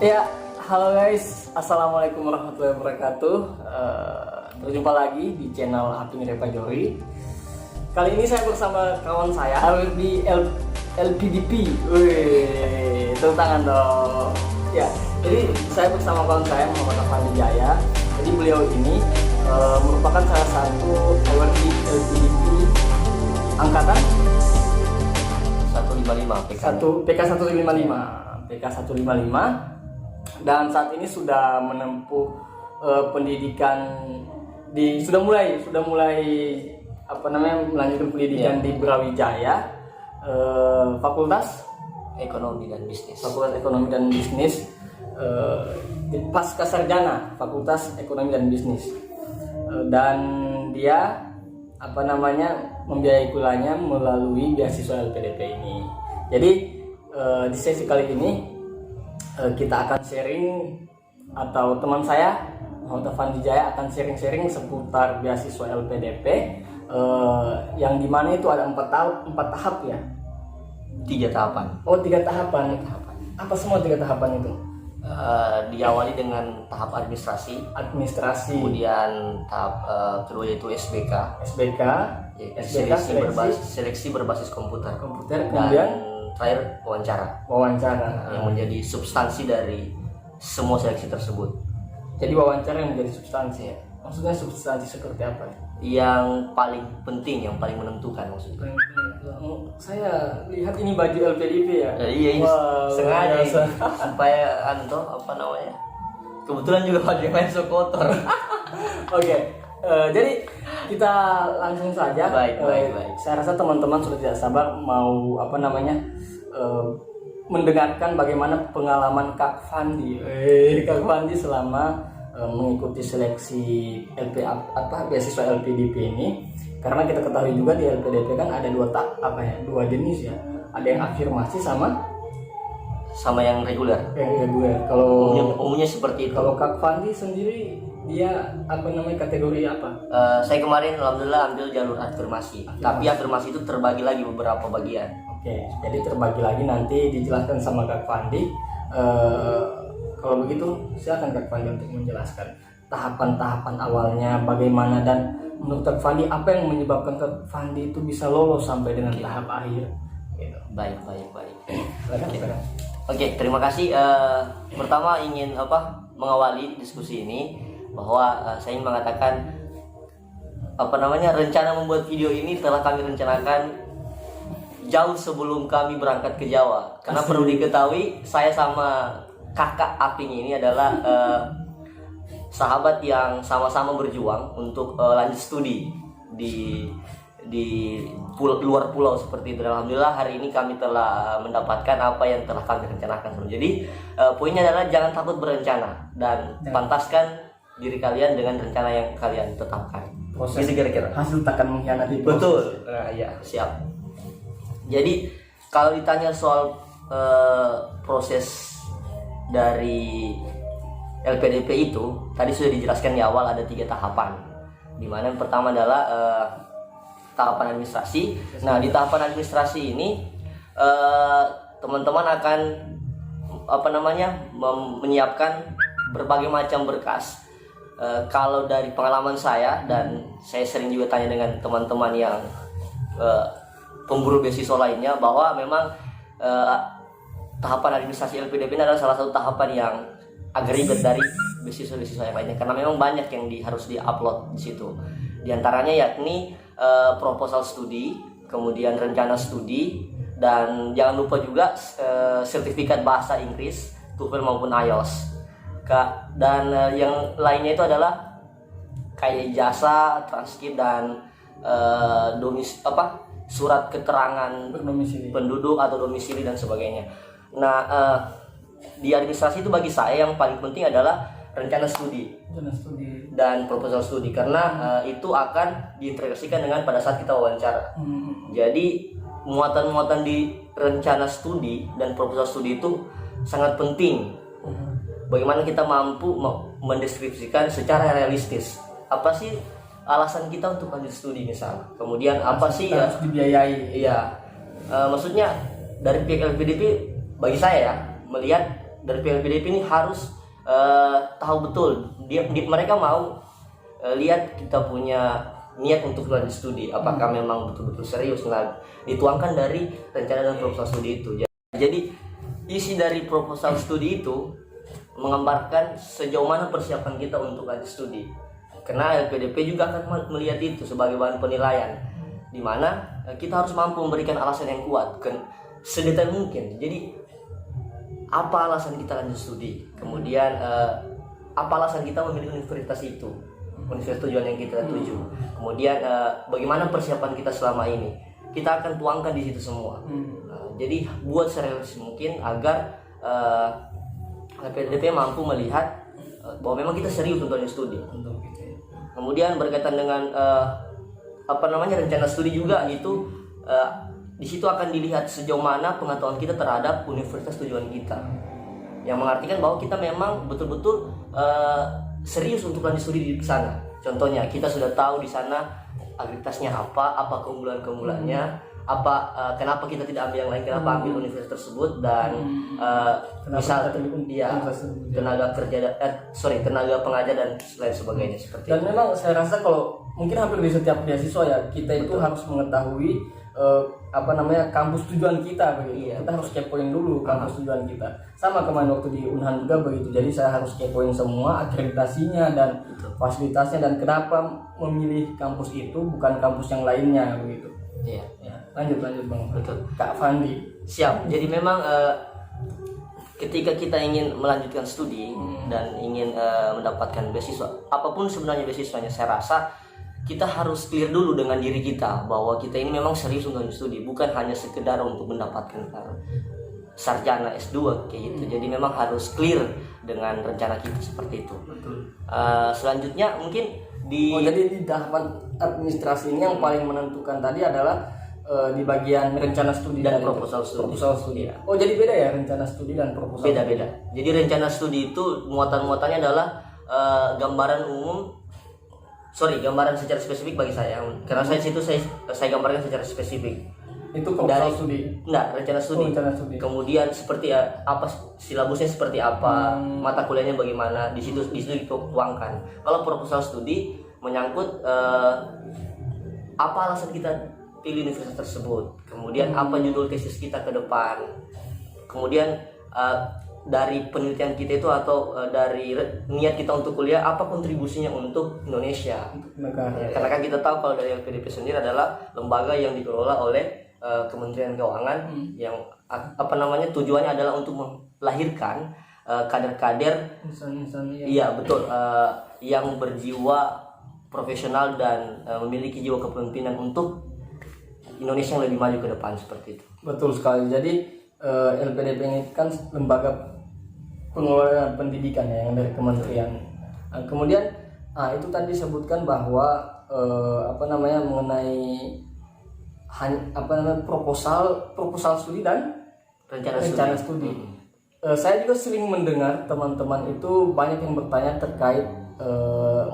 Ya, halo guys, assalamualaikum warahmatullahi wabarakatuh. Berjumpa lagi di channel Aping Repa Jori. Kali ini saya bersama kawan saya LPDP. Wih, tepuk tangan dong. Ya, jadi saya bersama kawan saya Muhammad Afandi Jaya. Jadi beliau ini merupakan salah satu awardee LPDP angkatan 155 PK 155 dan saat ini sudah menempuh pendidikan sudah mulai melanjutkan pendidikan di Brawijaya, Fakultas Ekonomi dan Bisnis, pasca sarjana Fakultas Ekonomi dan Bisnis, dan dia membiayai kuliahnya melalui beasiswa LPDP ini. Jadi di sesi kali ini kita akan sharing, atau teman saya Muhammad Afandi Jaya akan sharing seputar beasiswa LPDP, yang dimana itu ada 4 tahap ya. 3 tahapan. Oh, 3 tahapan. Apa semua 3 tahapan itu? Diawali dengan tahap administrasi, kemudian tahap kedua yaitu SBK, seleksi berbasis komputer, kemudian terakhir wawancara yang menjadi substansi dari semua seleksi tersebut. Jadi wawancara yang menjadi substansi ya? Maksudnya substansi seperti apa? Yang paling penting, yang paling menentukan maksudnya. Saya lihat ini baju LPDP ya. Iya, ini sengaja supaya kebetulan juga baju yang lain so kotor. Oke. Jadi kita langsung saja. Baik. Saya rasa teman-teman sudah tidak sabar mau mendengarkan bagaimana pengalaman Kak Fandi selama mengikuti seleksi beasiswa LPDP ini. Karena kita ketahui juga di LPDP kan ada dua jenis ya. Ada yang afirmasi sama yang reguler. Kalau umumnya seperti itu. Kalau Kak Fandi sendiri dia kategori apa? Saya kemarin alhamdulillah ambil jalur afirmasi. Tapi afirmasi itu terbagi lagi beberapa bagian. Oke, jadi terbagi lagi, nanti dijelaskan sama Kak Fandi. Kalau begitu silakan Kak Fandi untuk menjelaskan tahapan-tahapan awalnya bagaimana, dan menurut Kak Fandi apa yang menyebabkan Kak Fandi itu bisa lolos sampai dengan tahap akhir gitu. Baik. Silakan. Oke, terima kasih. Pertama ingin mengawali diskusi ini bahwa saya ingin mengatakan rencana membuat video ini telah kami rencanakan jauh sebelum kami berangkat ke Jawa. Karena perlu diketahui, saya sama kakak Aping ini adalah sahabat yang sama-sama berjuang untuk lanjut studi di luar pulau seperti itu. Alhamdulillah hari ini kami telah mendapatkan apa yang telah kami rencanakan. Jadi poinnya adalah jangan takut berencana dan pantaskan diri kalian dengan rencana yang kalian tetapkan. Proses gitu kira-kira. Hasil takkan mengkhianati proses. Betul. Nah, ya, siap. Jadi kalau ditanya soal proses dari LPDP itu tadi sudah dijelaskan di awal, ada 3 tahapan. Dimana yang pertama adalah tahapan administrasi. Nah, di tahapan administrasi ini teman-teman akan menyiapkan berbagai macam berkas. Kalau dari pengalaman saya, dan saya sering juga tanya dengan teman-teman yang pemburu beasiswa lainnya, bahwa memang tahapan administrasi LPDP ini adalah salah satu tahapan yang agak ribet dari beasiswa yang lainnya, karena memang banyak yang harus diupload di situ. Di antaranya yakni proposal studi, kemudian rencana studi, dan jangan lupa juga sertifikat bahasa Inggris, TOEFL maupun IELTS. Dan yang lainnya itu adalah kayak ijazah, transkrip, dan surat keterangan penduduk atau domisili dan sebagainya. Nah, di administrasi itu bagi saya yang paling penting adalah rencana studi dan proposal studi, karena itu akan diintegrasikan dengan pada saat kita wawancara. Jadi muatan-muatan di rencana studi dan proposal studi itu sangat penting. Bagaimana kita mampu mendeskripsikan secara realistis apa sih alasan kita untuk lanjut studi misalnya. Kemudian apa sih harus dibiayai. Iya. Maksudnya dari pihak LPDP bagi saya ya melihat dari PLPDP ini harus tahu betul mereka mau lihat kita punya niat untuk lanjut studi, apakah memang betul-betul serius. Nah, dituangkan dari rencana dan proposal studi itu. Jadi isi dari proposal studi itu menggambarkan sejauh mana persiapan kita untuk lanjut studi. Karena LPDP juga akan melihat itu sebagai bahan penilaian, di mana kita harus mampu memberikan alasan yang kuat, sedetail mungkin. Jadi apa alasan kita lanjut studi, kemudian apa alasan kita memilih universitas itu, universitas tujuan yang kita tuju, kemudian bagaimana persiapan kita selama ini, kita akan tuangkan di situ semua. Jadi buat serealistis mungkin agar LPDP mampu melihat bahwa memang kita serius untuk lanjut studi. Kemudian berkaitan dengan rencana studi juga itu di situ akan dilihat sejauh mana pengetahuan kita terhadap universitas tujuan kita, yang mengartikan bahwa kita memang betul-betul serius untuk lanjut studi di sana. Contohnya kita sudah tahu di sana akreditasinya apa keunggulan-keunggulannya, kenapa kita tidak ambil yang lain, kenapa ambil universitas tersebut, dan misal tenaga pengajar dan lain sebagainya seperti dan itu. Memang saya rasa kalau mungkin hampir di setiap beasiswa ya kita itu harus mengetahui kampus tujuan kita begitu. Kita harus kepoin dulu kampus tujuan kita. Sama kemarin waktu di Unhan juga begitu. Jadi saya harus kepoin semua akreditasinya dan fasilitasnya dan kenapa memilih kampus itu bukan kampus yang lainnya begitu. Iya. Ya, lanjut Bang. Betul. Kak Fandi. Siap. Jadi memang ketika kita ingin melanjutkan studi dan ingin mendapatkan beasiswa, apapun sebenarnya beasiswanya, saya rasa kita harus clear dulu dengan diri kita bahwa kita ini memang serius untuk studi, bukan hanya sekedar untuk mendapatkan sarjana S2 kayak gitu. Jadi memang harus clear dengan rencana kita seperti itu. Selanjutnya mungkin jadi di tahapan administrasi ini yang paling menentukan tadi adalah di bagian rencana studi dan proposal studi. Oh, jadi beda ya rencana studi dan proposal? Beda. Jadi rencana studi itu muatan-muatannya adalah gambaran secara spesifik bagi saya, karena saya gambarkan secara spesifik. Itu proposal studi? Enggak, rencana studi. Kemudian seperti apa silabusnya, seperti apa, mata kuliahnya bagaimana, di situ dituangkan. Kalau proposal studi menyangkut apa alasan kita pilih universitas tersebut, kemudian apa judul tesis kita ke depan, kemudian dari penelitian kita itu atau dari niat kita untuk kuliah, apa kontribusinya untuk Indonesia, karena kan kita tahu kalau dari LPDP sendiri adalah lembaga yang dikelola oleh Kementerian Keuangan, yang tujuannya adalah untuk melahirkan kader-kader, iya betul, yang berjiwa profesional dan memiliki jiwa kepemimpinan untuk Indonesia yang lebih maju ke depan, seperti itu. Betul sekali. Jadi LPDP ini kan lembaga pengelola pendidikan ya, yang dari kementerian. Kemudian itu tadi disebutkan bahwa mengenai proposal studi dan rencana studi. Saya juga sering mendengar teman-teman itu banyak yang bertanya terkait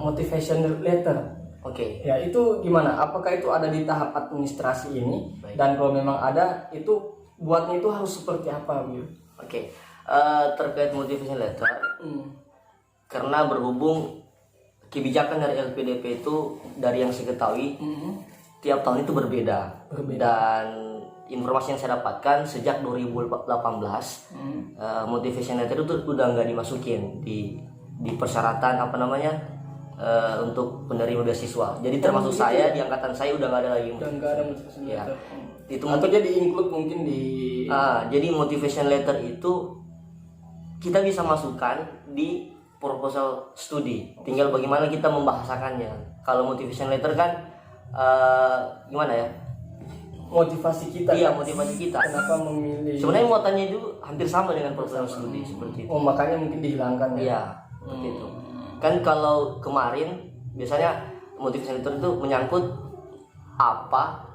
motivation letter. Oke. Ya, itu gimana? Apakah itu ada di tahap administrasi ini? Baik. Dan kalau memang ada, itu buatnya itu harus seperti apa gitu? Oke. Terkait motivation letter, karena berhubung kebijakan dari LPDP itu dari yang saya ketahui tiap tahun itu berbeda. Dan informasi yang saya dapatkan sejak 2018 motivation letter itu udah nggak dimasukin di persyaratan untuk penerima beasiswa. Jadi termasuk saya di angkatan saya udah nggak ada lagi. Udah nggak ada motivation letter. Itu atau jadi include mungkin di. Jadi motivation letter itu kita bisa masukkan di proposal studi. Tinggal bagaimana kita membahasakannya. Kalau motivation letter kan gimana ya? Motivasi kita. Iya, motivasi kita. Kenapa memilih? Sebenarnya muatannya itu hampir sama dengan proposal studi seperti itu. Oh, makanya mungkin dihilangkan ya. Iya, seperti itu. Kan kalau kemarin biasanya motivation letter itu menyangkut apa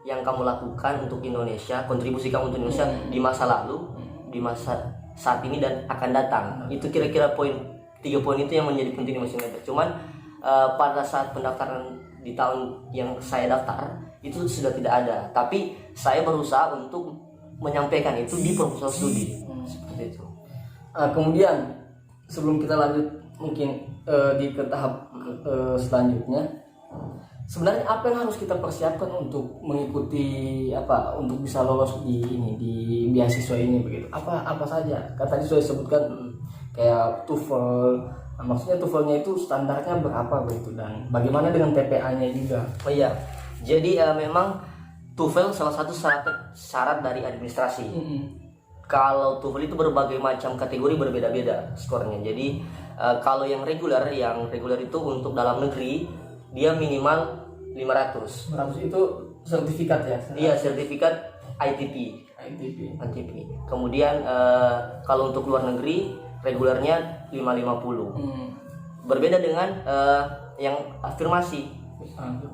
yang kamu lakukan untuk Indonesia, kontribusi kamu untuk Indonesia di masa lalu, di masa saat ini dan akan datang. Itu kira-kira 3 poin itu yang menjadi penting di motivation letter. Cuman pada saat pendaftaran di tahun yang saya daftar itu sudah tidak ada. Tapi saya berusaha untuk menyampaikan itu di proposal studi seperti itu. Kemudian sebelum kita lanjut mungkin ke tahap selanjutnya, sebenarnya apa yang harus kita persiapkan untuk mengikuti untuk bisa lolos di beasiswa ini begitu? Apa saja? Kan tadi sudah disebutkan kayak TOEFL. Nah, maksudnya TOEFL-nya itu standarnya berapa begitu, dan bagaimana dengan TPA-nya juga? Oh iya. Jadi memang TOEFL salah satu syarat dari administrasi. Kalau TOEFL itu berbagai macam kategori berbeda-beda skornya. Jadi kalau yang reguler itu untuk dalam negeri dia minimal 500. 500 itu sertifikat ya? Iya, sertifikat ITP. Kemudian kalau untuk luar negeri regulernya 550. Berbeda dengan yang afirmasi.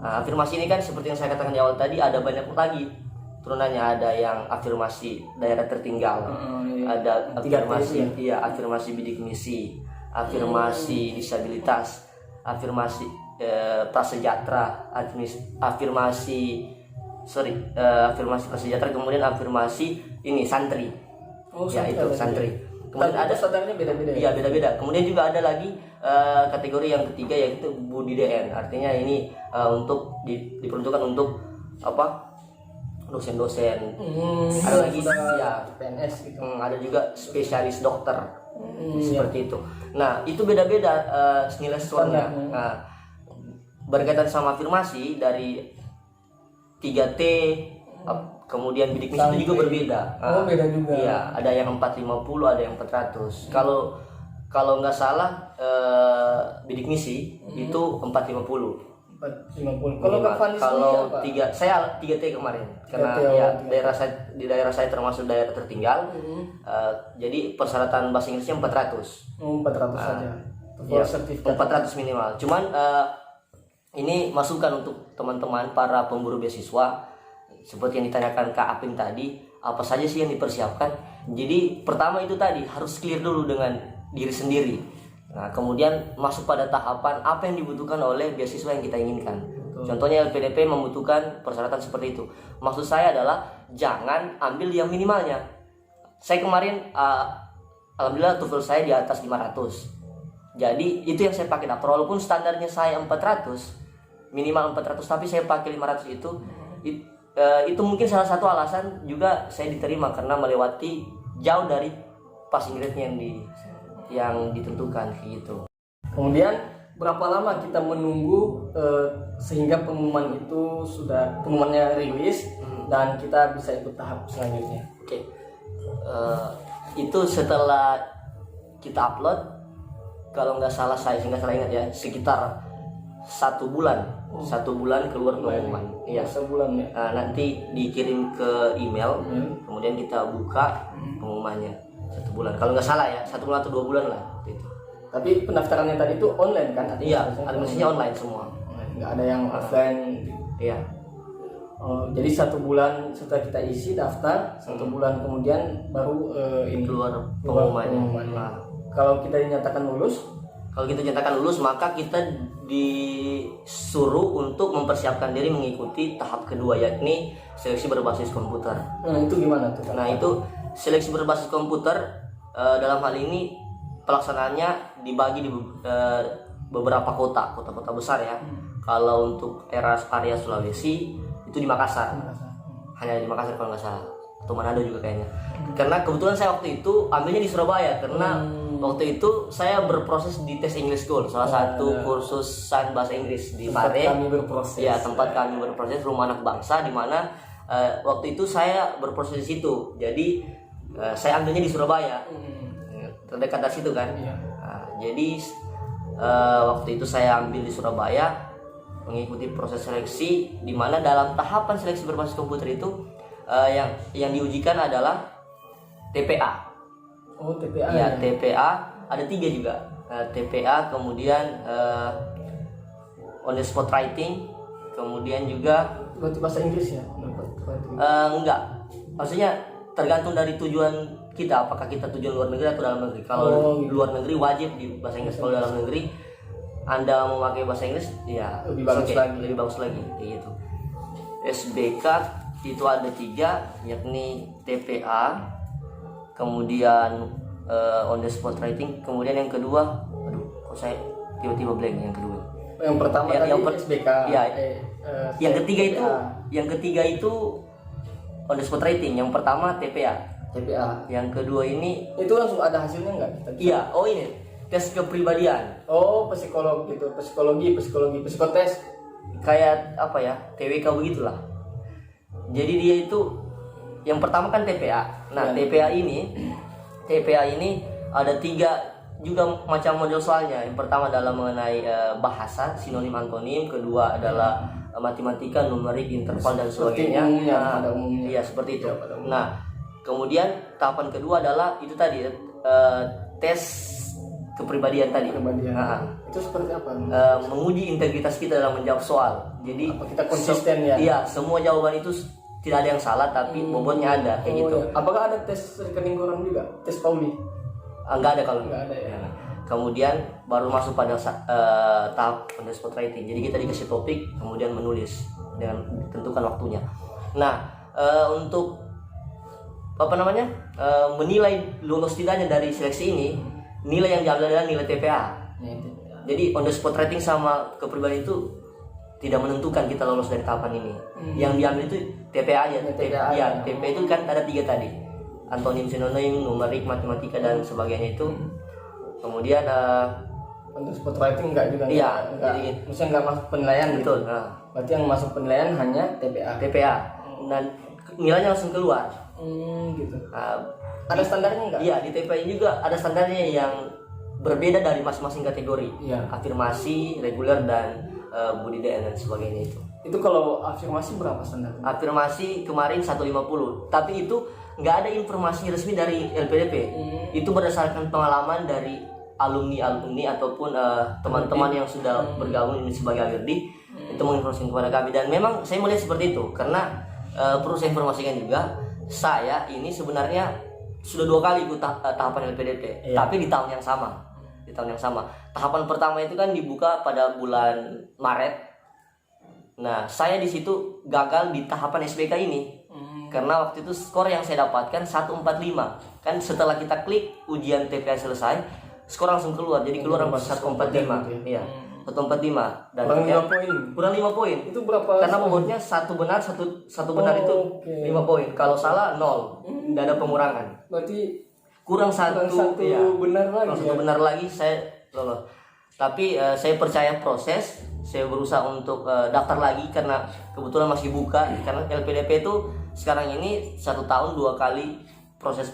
Afirmasi ini kan seperti yang saya katakan di awal tadi, ada banyak lagi turunannya. Ada yang afirmasi daerah tertinggal, ada afirmasi bidik misi, afirmasi disabilitas, afirmasi prasejahtera, afirmasi prasejahtera, kemudian afirmasi ini santri. Santri. Kemudian ada standarnya beda-beda. Iya, beda-beda. Kemudian juga ada lagi kategori yang ketiga, yaitu Budi DN. Artinya ini untuk diperuntukkan untuk dosen-dosen. Ada lagi PNS gitu. Ada juga spesialis dokter. Seperti itu. Nah, itu beda-beda nilai skornya. Nah, berkaitan sama afirmasi dari 3T, kemudian bidik misi itu juga berbeda. Beda juga. Iya, ada yang 450, ada yang 400. Kalau nggak salah bidik misi itu 450. 450. Kalau saya 3T kemarin, karena di daerah saya termasuk daerah tertinggal. Jadi persyaratan bahasa Inggrisnya 400. 400 saja. Iya, 400 minimal. Cuman ini masukan untuk teman-teman para pemburu beasiswa, seperti yang ditanyakan Kak Apin tadi, apa saja sih yang dipersiapkan. Jadi pertama itu tadi harus clear dulu dengan diri sendiri. Nah, kemudian masuk pada tahapan apa yang dibutuhkan oleh beasiswa yang kita inginkan. Contohnya LPDP membutuhkan persyaratan seperti itu. Maksud saya adalah jangan ambil yang minimalnya. Saya kemarin alhamdulillah TOEFL saya di atas 500. Jadi itu yang saya pakai. Walaupun standarnya saya 400, minimal 400, tapi saya pakai 500 itu mungkin salah satu alasan juga saya diterima, karena melewati jauh dari passing grade-nya yang ditentukan gitu. Kemudian berapa lama kita menunggu sehingga pengumumannya rilis dan kita bisa ikut tahap selanjutnya? Oke. Itu setelah kita upload, kalau nggak salah ingat ya, sekitar 1 bulan. 1 bulan keluar pengumuman. Iya, sebulan ya. Nanti dikirim ke email, kemudian kita buka pengumumannya. 1 bulan. Kalau nggak salah ya, 1 bulan atau 2 bulan lah gitu. Tapi pendaftarannya tadi itu online kan? Iya, administrasinya online semua. Nggak ada yang offline. Iya. Jadi 1 bulan setelah kita isi daftar, 1 bulan kemudian baru keluar pengumumannya. Nah, kalau kita dinyatakan lulus, maka kita disuruh untuk mempersiapkan diri mengikuti tahap kedua, yakni seleksi berbasis komputer. Nah, itu gimana tuh? Nah, itu seleksi berbasis komputer dalam hal ini pelaksanaannya dibagi di beberapa kota besar ya. Kalau untuk area Sulawesi itu di Makassar. Hanya di Makassar kalau nggak salah, atau Manado juga kayaknya. Karena kebetulan saya waktu itu ambilnya di Surabaya, karena waktu itu saya berproses di tes English School, salah satu kursusan bahasa Inggris di Pare. Tempat kami berproses, Rumah Anak Bangsa, di mana waktu itu saya berproses di situ. Jadi saya ambilnya di Surabaya, terdekat dari situ kan. Jadi waktu itu saya ambil di Surabaya, mengikuti proses seleksi, di mana dalam tahapan seleksi berbasis komputer itu yang diujikan adalah TPA. TPA. Ya, TPA ada 3 juga. TPA, kemudian on the spot writing, kemudian juga berarti bahasa Inggris ya? Enggak. Maksudnya tergantung dari tujuan kita, apakah kita tujuan luar negeri atau dalam negeri. Kalau luar negeri wajib di bahasa Inggris. Kalau dalam negeri Anda mau pakai bahasa Inggris, ya lebih bagus lagi kayak gitu. SBK itu ada 3, yakni TPA, kemudian on the spot writing. Kemudian yang kedua, aduh, kok saya tiba-tiba blank yang kedua. Yang pertama tadi SBK. Ya, yang ketiga itu on the spot writing. Yang pertama TPA. Yang kedua ini itu langsung ada hasilnya nggak? Iya, oh ini tes kepribadian. Oh, psikologi, psikotes. Kayak apa ya, TWK begitulah. Jadi dia itu yang pertama kan TPA. Nah, TPA ini ada 3 juga macam model soalnya. Yang pertama adalah mengenai bahasa, sinonim antonim. Kedua adalah matematika, numerik, interval dan sebagainya. Pada umumnya. Iya, seperti itu. Nah, kemudian tahapan kedua adalah itu tadi tes kepribadian tadi. Itu seperti apa? Menguji integritas kita dalam menjawab soal. Jadi apa kita konsisten ya? Iya, semua jawaban itu tidak ada yang salah, tapi bobotnya ada kayak gitu. Iya. Apakah ada tes rekening koran juga? Tes Pauli? Enggak ada kalau enggak ada ya. Kemudian baru masuk pada tahap on the spot writing. Jadi kita dikasih topik, kemudian menulis dengan tentukan waktunya. Nah, untuk menilai lulus tidaknya dari seleksi ini, nilai yang diambil adalah nilai TPA. Jadi on the spot writing sama kepribadian itu tidak menentukan kita lolos dari tahapan ini. Yang diambil itu TPA aja. TPA itu kan ada 3 tadi, antonim, sinonim, numerik, matematika dan sebagainya itu. Kemudian on the spot writing enggak juga? Iya, maksudnya enggak masuk penilaian. Betul. Gitu. Berarti yang masuk penilaian hanya TPA. Dan nilainya langsung keluar. Gitu. Ada standarnya enggak? Iya, di TPA ini juga ada standarnya yang berbeda dari masing-masing kategori. Iya. Afirmasi, reguler dan budidaya dan sebagainya itu. Itu kalau afirmasi berapa standarnya? Afirmasi kemarin 150, tapi itu nggak ada informasi resmi dari LPDP. Itu berdasarkan pengalaman dari alumni ataupun teman-teman yang sudah bergabung ini sebagai ALIRDI. Itu menginformasikan kepada kami, dan memang saya melihat seperti itu karena perlu saya informasikan juga, saya ini sebenarnya sudah 2 kali ikut tahapan LPDP, tapi di tahun yang sama. Tahapan pertama itu kan dibuka pada bulan Maret. Nah, saya di situ gagal di tahapan SBK ini. Karena waktu itu skor yang saya dapatkan 145. Kan setelah kita klik ujian TPA selesai, skor langsung keluar. Jadi keluar 145. Iya. 145 dan kurang 5 poin. Itu berapa? Karena bobotnya satu benar itu 5 poin. Kalau salah 0. Tidak ada pengurangan. Berarti kurang satu benar lagi saya lolos. Tapi saya percaya proses. Saya berusaha untuk daftar lagi karena kebetulan masih buka. Karena LPDP itu sekarang ini 1 tahun 2 kali proses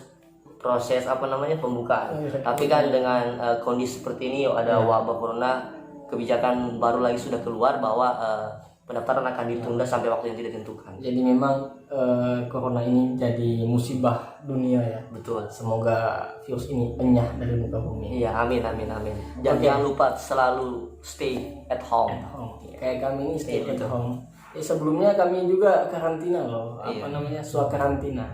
pembukaan. Tapi kan dengan kondisi seperti ini, ada wabah corona, kebijakan baru lagi sudah keluar bahwa pendaftaran akan ditunda sampai waktu yang tidak ditentukan. Jadi memang corona ini jadi musibah dunia ya. Betul. Semoga virus ini enyah dari muka bumi. Iya, amin. Jangan lupa selalu stay at home. Kayak kami ini stay at home. Sebelumnya kami juga karantina loh. Suah karantina.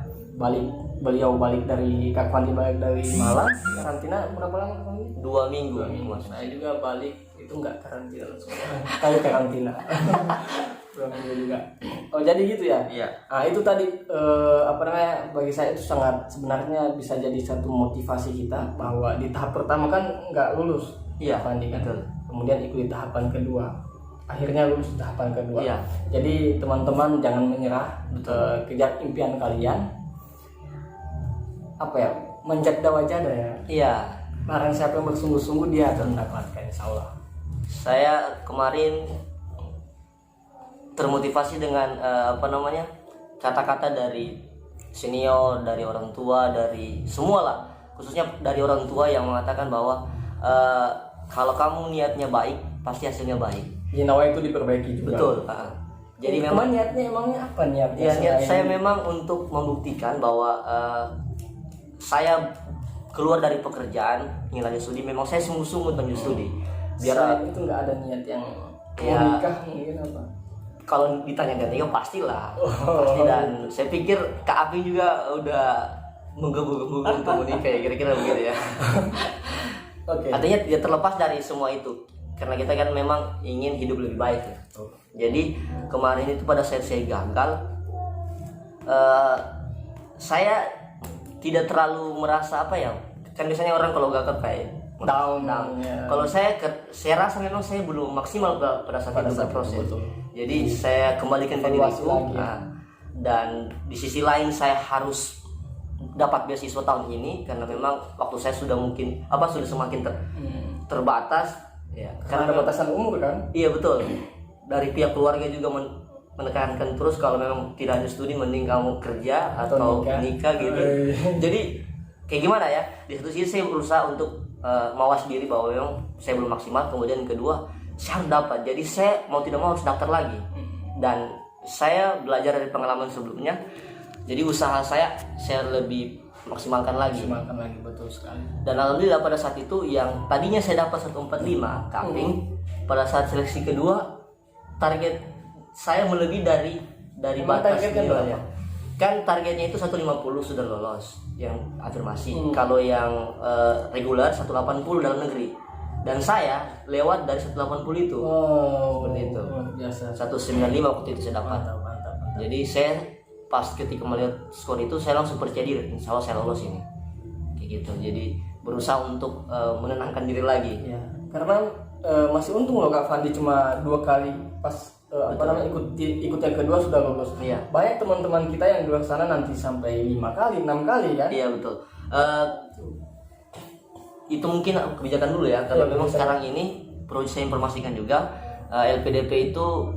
Beliau balik dari Kak Fandi balik dari Malang. Karantina berapa lama? 2 minggu. Saya juga balik itu enggak karantina langsung. Kayak karantina. 2 minggu juga. Oh, jadi gitu ya? Iya. Nah, itu tadi bagi saya itu sangat sebenarnya bisa jadi satu motivasi kita bahwa di tahap pertama kan enggak lulus. Iya, Fandi kan. betul. Kemudian ikut tahapan kedua. Akhirnya lulus di tahapan kedua. Iya. Jadi teman-teman jangan menyerah. Kejar impian kalian. Menjadi wajah ya. Iya. Barang siapa yang bersungguh-sungguh dia akan mendapatkan, insya Allah. Saya kemarin termotivasi dengan kata-kata dari senior, dari orang tua, dari semua lah, khususnya dari orang tua yang mengatakan bahwa kalau kamu niatnya baik pasti hasilnya baik. Nawa itu diperbaiki juga. Betul. Jadi memang niatnya emangnya apa niatnya? Ya, niat saya memang untuk membuktikan bahwa saya keluar dari pekerjaan, ingin lanjut studi. Memang saya sungguh-sungguh lanjut studi. Biar itu nggak ada niat yang nikah mungkin apa? Kalau ditanya nikah pastilah. Pasti, dan saya pikir Kak Api juga udah menggebu-gebu untuk menikah ya, kira-kira begitu ya. Artinya tidak terlepas dari semua itu. Karena kita kan memang ingin hidup lebih baik ya. Jadi kemarin itu pada saat saya gagal, saya tidak terlalu merasa kan biasanya orang kalau gagap kayak down. Ya. Kalau saya rasa memang saya belum maksimal pada saat itu berproses. Jadi saya kembalikan ke diriku. Dan di sisi lain saya harus dapat beasiswa tahun ini karena memang waktu saya sudah sudah semakin terbatas. Ya, karena ada batasan umur kan? Iya betul. Dari pihak keluarga juga menekankan terus kalau memang tidak ada studi mending kamu kerja atau nikah gitu. Jadi kayak gimana ya? Di satu sisi saya berusaha untuk mawas diri bahwa memang saya belum maksimal. Kemudian kedua saya harus dapat. Jadi saya mau tidak mau harus daftar lagi. Dan saya belajar dari pengalaman sebelumnya. Jadi usaha saya lebih maksimalkan lagi, betul sekali. Dan alhamdulillah pada saat itu yang tadinya saya dapat 145 kaping, pada saat seleksi kedua target saya melebihi dari batas nilai. Kan targetnya itu 150 sudah lolos yang afirmasi. Kalau yang regular 180 dalam negeri. Dan saya lewat dari 180 itu. Seperti itu. Biasa. 195 waktu itu saya dapat. Mantap. Jadi saya pas ketika melihat skor itu saya langsung percaya diri, insya Allah saya lolos ini, kayak gitu. Jadi berusaha untuk menenangkan diri lagi. Ya, karena masih untung loh Kak Fandi cuma 2 kali pas ikut yang kedua sudah lolos. Iya. Banyak teman-teman kita yang di luar sana nanti sampai 5 kali, 6 kali kan? Iya betul. Itu mungkin kebijakan dulu ya, karena memang sekarang ini perlu saya informasikan juga LPDP itu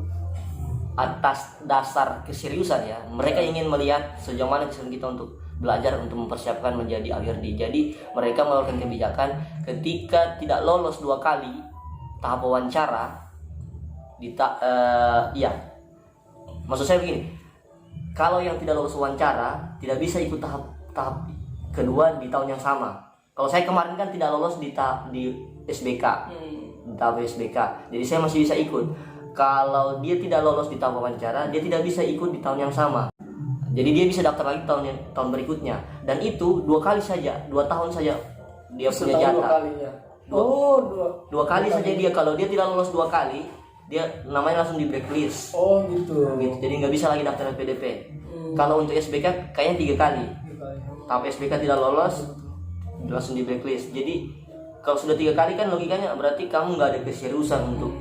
atas dasar keseriusan ya. Mereka ingin melihat sejauh mana keseriusan kita untuk belajar untuk mempersiapkan menjadi AWRD. Jadi mereka mengeluarkan kebijakan ketika tidak lolos 2 kali tahap wawancara maksud saya begini, kalau yang tidak lolos wawancara tidak bisa ikut tahap kedua di tahun yang sama. Kalau saya kemarin kan tidak lolos di SBK, di tahap SBK, jadi saya masih bisa ikut. Kalau dia tidak lolos di tahap wawancara, dia tidak bisa ikut di tahun yang sama. Jadi dia bisa daftar lagi tahun berikutnya. Dan itu 2 kali saja, 2 tahun saja dia punya jatah. 2 kali ya. Dua kali saja dia. Kalau dia tidak lolos 2 kali, dia namanya langsung di blacklist. Oh gitu. Jadi nggak bisa lagi daftar PDP. Kalau untuk SBK kayaknya 3 kali. Tahap SBK tidak lolos, langsung di blacklist. Jadi kalau sudah 3 kali kan logikanya berarti kamu nggak ada keseriusan untuk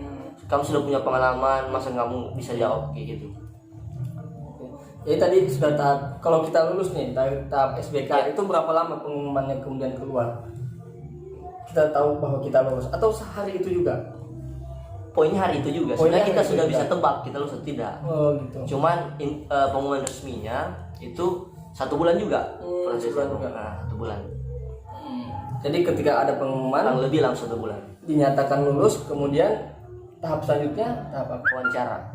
kamu sudah punya pengalaman, masa kamu bisa jawab kayak gitu. Jadi tadi sudah kalau kita lulus nih tahap SBK itu berapa lama pengumumannya kemudian keluar? Kita tahu bahwa kita lulus atau sehari itu juga? Poinnya hari itu juga. Sebenarnya kita sudah bisa tebak kita lulus atau tidak. Oh gitu. Cuman pengumuman resminya itu 1 bulan juga. Prosesnya 1 bulan. Jadi ketika ada pengumuman langsung 1 bulan dinyatakan lulus, kemudian tahap selanjutnya tahap apa?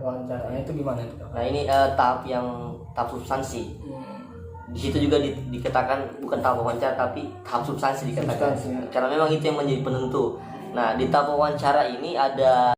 Wawancaranya itu gimana itu? Nah ini tahap substansi. Di situ juga dikatakan bukan tahap wawancara tapi tahap substansi dikatakan. Karena memang itu yang menjadi penentu. Nah di tahap wawancara ini ada